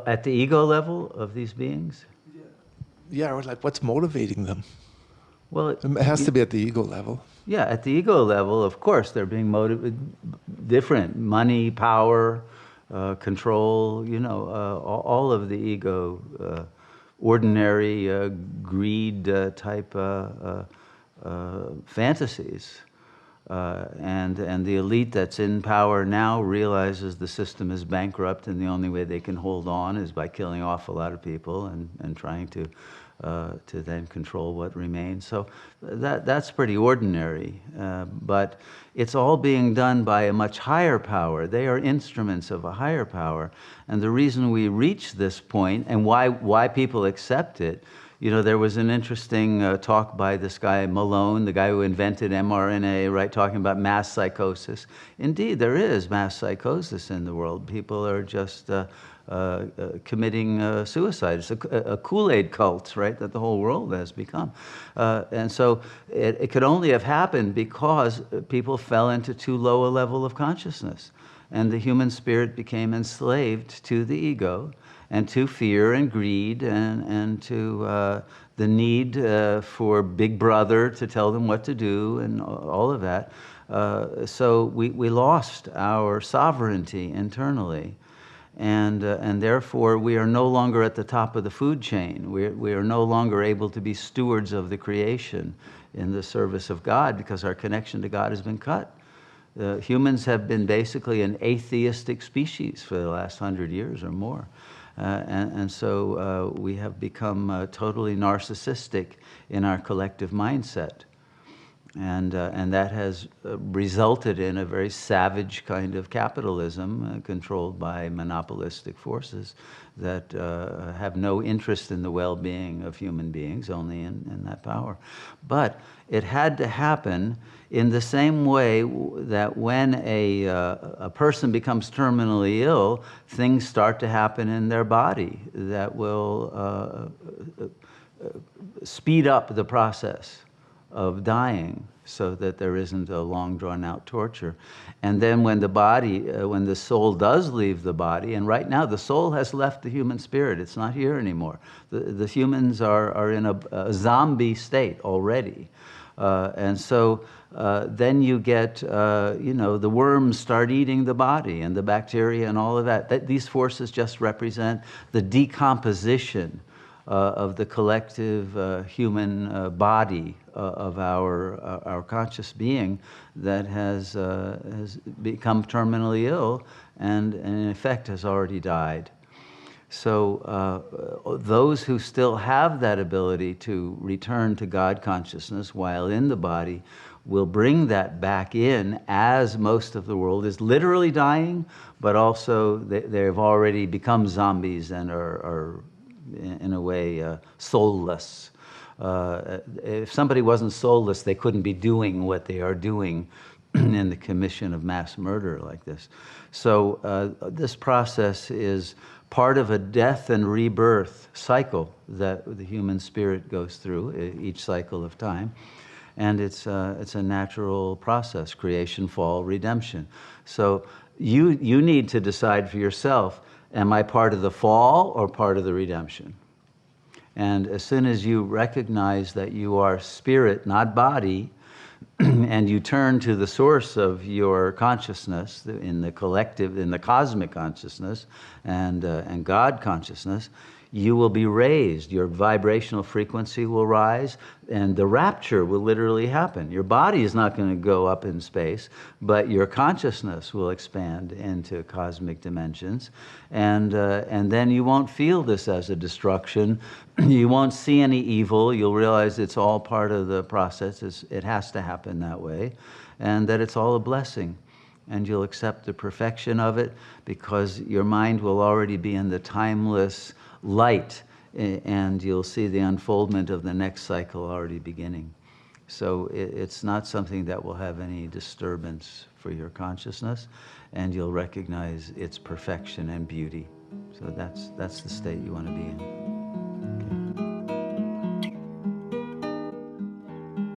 At the ego level of these beings? Yeah, or like what's motivating them? Well, It has to be at the ego level. yeah, at the ego level, of course, they're being motivated different. Money, power, control, all of the ego, ordinary greed type fantasies. And the elite that's in power now realizes the system is bankrupt, and the only way they can hold on is by killing off a lot of people and trying to then control what remains. So that's pretty ordinary, but it's all being done by a much higher power. They are instruments of a higher power, and the reason we reach this point and why people accept it. There was an interesting talk by this guy Malone, the guy who invented mRNA, right, talking about mass psychosis. Indeed, there is mass psychosis in the world. People are just committing suicide. It's a Kool-Aid cult, right, that the whole world has become. And so it could only have happened because people fell into too low a level of consciousness. And the human spirit became enslaved to the ego, and to fear and greed, and to the need for Big Brother to tell them what to do, and all of that. So we lost our sovereignty internally, and therefore we are no longer at the top of the food chain. We are no longer able to be stewards of the creation in the service of God, because our connection to God has been cut. Humans have been basically an atheistic species for the last 100 years or more. And so we have become totally narcissistic in our collective mindset. And that has resulted in a very savage kind of capitalism controlled by monopolistic forces that have no interest in the well-being of human beings, only in that power. But it had to happen in the same way that when a person becomes terminally ill, things start to happen in their body that will speed up the process of dying, so that there isn't a long drawn-out torture. And then when the body, when the soul does leave the body, and right now the soul has left the human spirit, it's not here anymore. The humans are in a zombie state already. And so then you get, the worms start eating the body, and the bacteria and all of that. These forces just represent the decomposition of the collective human body of our conscious being that has become terminally ill and in effect has already died. So those who still have that ability to return to God consciousness while in the body will bring that back in, as most of the world is literally dying, but also they've already become zombies and are in a way soulless. If somebody wasn't soulless, they couldn't be doing what they are doing in the commission of mass murder like this. So this process is part of a death and rebirth cycle that the human spirit goes through each cycle of time. And it's a natural process: creation, fall, redemption. So you need to decide for yourself, am I part of the fall or part of the redemption? And as soon as you recognize that you are spirit, not body, and you turn to the source of your consciousness in the collective, in the cosmic consciousness and God consciousness, you will be raised. Your vibrational frequency will rise, and the rapture will literally happen. Your body is not going to go up in space, but your consciousness will expand into cosmic dimensions, and then you won't feel this as a destruction. You won't see any evil. You'll realize it's all part of the process. It has to happen that way, and that it's all a blessing. And you'll accept the perfection of it, because your mind will already be in the timeless light, and you'll see the unfoldment of the next cycle already beginning. So it's not something that will have any disturbance for your consciousness, and you'll recognize its perfection and beauty. So that's the state you want to be in.